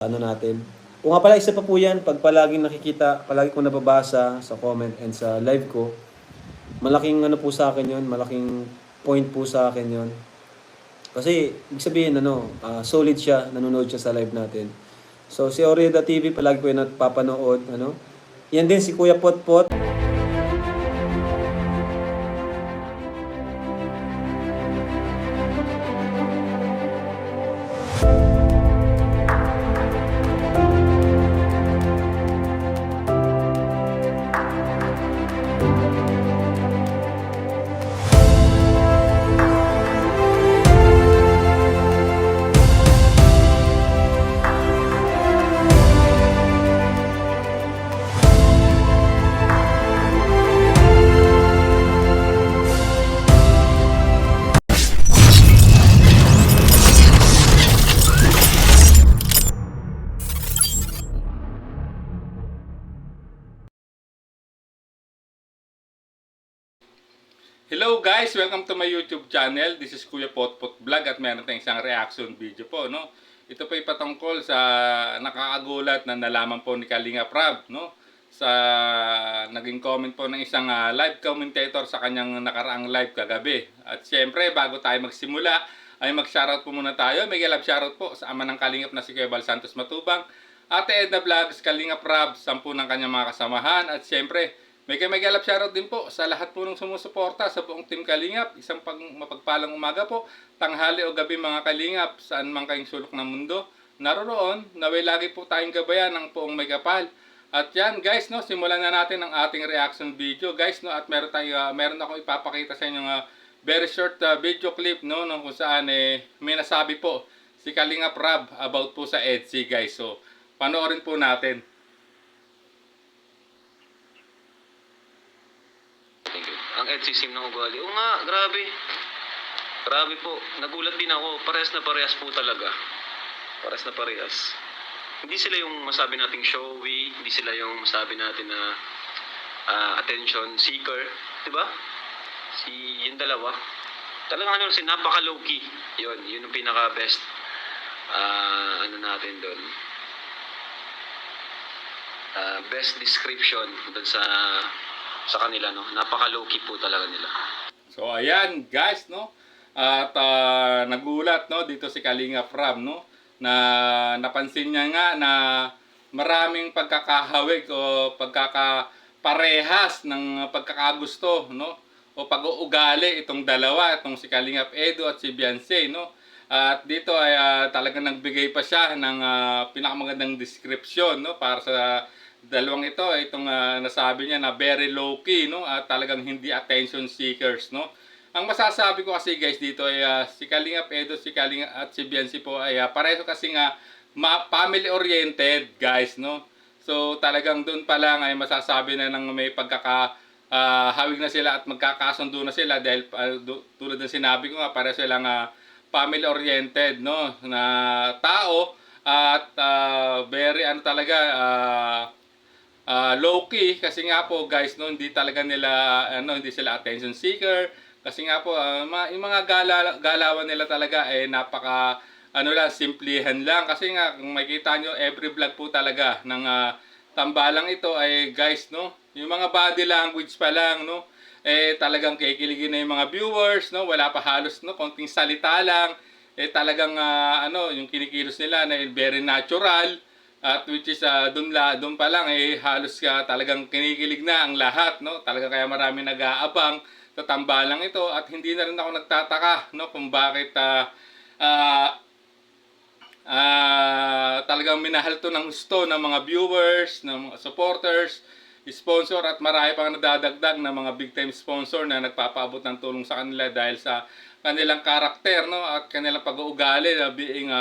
ano natin. O nga pala, isa pa po yan, pag palaging nakikita, palagi ko nababasa sa comment and sa live ko, malaking ano po sa akin yon, malaking point po sa akin yon. Kasi, ibig sabihin, solid siya, nanonood siya sa live natin. So, si Oreda TV, palagi ko yung napapanood, Yan din, si Kuya Potpot. Hello guys! Welcome to my YouTube channel. This is Kuya Potpot Vlog at meron tayong isang reaction video po, no? Ito po ay patungkol sa nakakagulat na nalaman po ni Kalinga Prab, no? Sa naging comment po ng isang live commentator sa kanyang nakaraang live kagabi. At siyempre, bago tayo magsimula, ay mag-shoutout po muna tayo. May love shoutout po sa ama ng Kalingap na si Kuya Bal Santos Matubang, Ate Edna Vlogs, Kalinga Prab, 10 ng kanyang mga kasamahan. At siyempre, may love shoutout din po sa lahat po ng sumusuporta sa buong Team Kalingap. Isang mapagpalang umaga po, tanghali o gabi mga Kalingap, saan man kayong sulok ng mundo. Naroon, naway lagi po tayong gabayan ng poong may kapal. At yan guys, no, simulan na natin ang ating reaction video guys, no, at meron akong ipapakita sa inyo very short video clip, no, kung saan may nasabi po si Kalinga Prab about po sa EDSI guys. So, panoorin po natin. Ang EDSI SIM ng ugali. Oo nga, grabe. Grabe po. Nagulat din ako. Parehas na parehas po talaga. Parehas na parehas. Hindi sila yung masabi nating showy. Hindi sila yung masabi natin na attention seeker. Diba? Yung dalawa. Talagang napaka low key. Yun yung pinaka best natin doon. Best description doon sa kanila, no? Napaka low key po talaga nila. So ayan guys, no? At nagulat, no, dito si Kalinga Prab, no, na napansin niya nga na maraming pagkakahawig o pagkakaparehas ng pagkakagusto, no, o pag-uugali itong dalawa, itong si Kalingap Edo at si Beyonce, no. At dito ay talagang nagbigay pa siya ng pinakamagandang description, no, para sa dalawang ito, itong nasabi niya na very low key, no, at talagang hindi attention seekers, no. Ang masasabi ko kasi guys dito ay si Kalinga Edo, si Kalinga at si Beyonce po ay pareho kasi nga family oriented guys, no. So talagang doon pa lang ay masasabi na ng may hawig na sila at magkakasundo na sila dahil tulad ng sinabi ko nga, pareho silang family oriented, no, na tao at very talaga low key kasi nga po guys, no, hindi talaga nila hindi sila attention seeker kasi nga po yung mga galawan nila talaga ay napaka lang, simplihan lang kasi nga kung makita nyo every vlog po talaga ng tambalang ito ay guys, no, yung mga body language pa lang, no, talagang kikiligin na yung mga viewers, no, wala pa halos, no, konting salita lang talagang yung kinikilos nila na very natural. At which is doon pa lang halos talagang kinikilig na ang lahat, no? Talaga kaya marami nag-aabang sa tambalang ito at hindi na rin ako nagtataka, no, kung bakit talagang minahal to ng gusto ng mga viewers, ng mga supporters, sponsor at marami pang nadadagdag na mga big time sponsor na nagpapaabot ng tulong sa kanila dahil sa kanilang karakter, no, at kanilang pag-uugali na being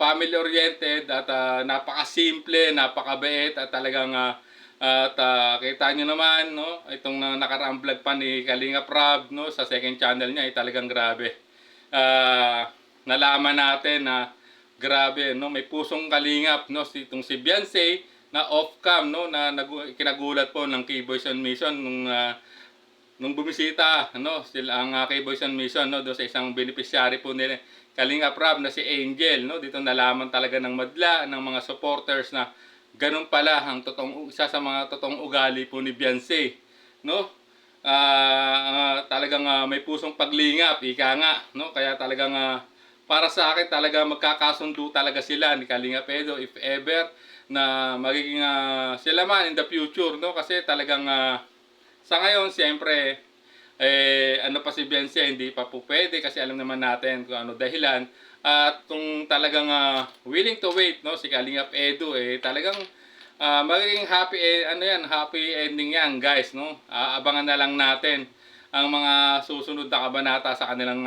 family oriented at napakasimple, napakabait at talagang kita nyo naman, no, itong nakaraang vlog pa ni Kalinga Prab, no, sa second channel niya ay talagang grabe. Nalaman natin na grabe, no, may pusong kalingap, no, itong si Beyonce na off-cam, no, na kinagulat po ng K-Boys on Mission nung bumisita, sila ang K-Boys on Mission, no, doon sa isang beneficiary po nila Kalinga Prab na si Angel, no? Dito nalaman talaga ng madla ng mga supporters na ganun pala ang isa sa mga totoong ugali po ni Beyonce, no? Talagang may pusong paglingap, ika nga, no? Kaya talagang para sa akin talaga magkakasundo talaga sila ni Kalinga Edo if ever na magiging sila man in the future, no? Kasi talagang sa ngayon siyempre ano pa si Beyonce, hindi pa po pwede kasi alam naman natin kung ano dahilan. At kung talagang willing to wait, no, si Kalinga Edo, talagang magiging happy ending yan, guys, no. Abangan na lang natin ang mga susunod na kabanata sa kanilang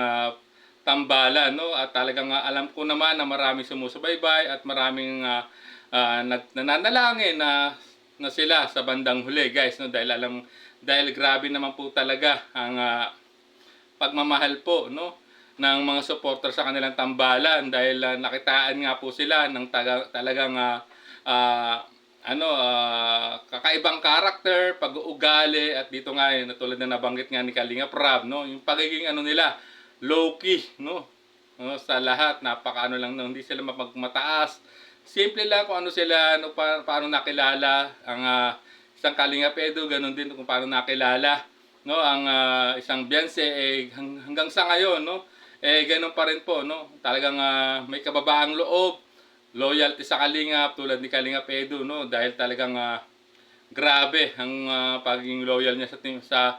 tambalan, no. At talagang alam ko naman na maraming sumusubaybay at maraming nananalangin na sila sa bandang huli, guys, no, dahil grabe naman po talaga ang pagmamahal po, no, ng mga supporter sa kanilang tambalan dahil nakitaan nga po sila ng talagang kakaibang karakter, pag-uugali at dito nga tulad na nabanggit nga ni Kalinga Prab, no, yung pagiging nila low-key, no, sa lahat, napakaano lang, no, hindi sila mataas. Simple lang kung ano sila, no, paano nakilala ang isang Kalinga Edo, ganun din kung paano nakilala, no, ang isang Beyonce, hanggang sa ngayon, no, ganun pa rin po, no, talagang may kababaang loob, loyalty sa Kalingap tulad ni Kalinga Edo, no, dahil talagang grabe ang pagiging loyal niya sa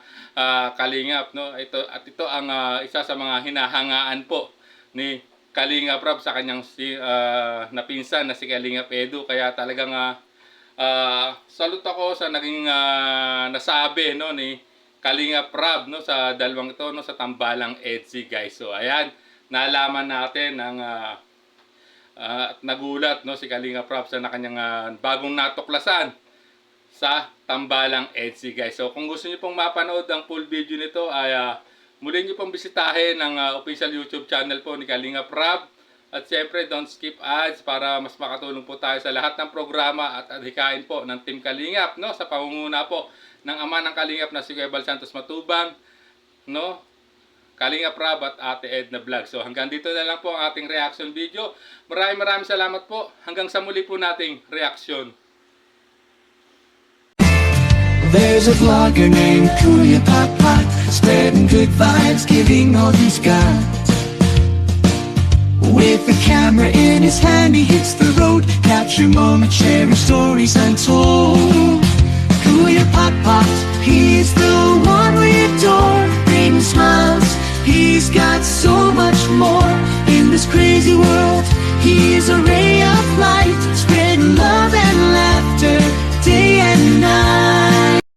Kalingap, no. Ito ang isa sa mga hinahangaan po ni Kalinga Prab sa kanyang napinsan na si Kalinga Edo, kaya talagang salute ako sa naging nasabi, no, ni Kalinga Prab, no, sa dalawang ito, no, sa tambalang EDSI, guys. So ayan, nalaman natin ang at nagulat, no, si Kalinga Prab sa kanyang bagong natuklasan sa tambalang EDSI, guys. So kung gusto niyo pong mapanood ang full video nito ay muli niyo pong bisitahin ang official YouTube channel po ni Kalinga Prab. At siyempre, don't skip ads para mas makatulong po tayo sa lahat ng programa at adhikain po ng Team Kalingap, no, sa pangunguna po ng ama ng Kalingap na si Kuya Bal Santos Matubang, no, Kalinga Prab at Ate Edna Vlog. So hanggang dito na lang po ang ating reaction video. Maraming salamat po. Hanggang sa muli po nating reaction. There's a vlogger named Kuya Papa, spreading good vibes, giving all he's got. With the camera in his hand, he hits the road, capture moments, sharing stories untold. Kuya Papa, he's the one we adore, bring smiles, he's got so much more. In this crazy world, he is a ray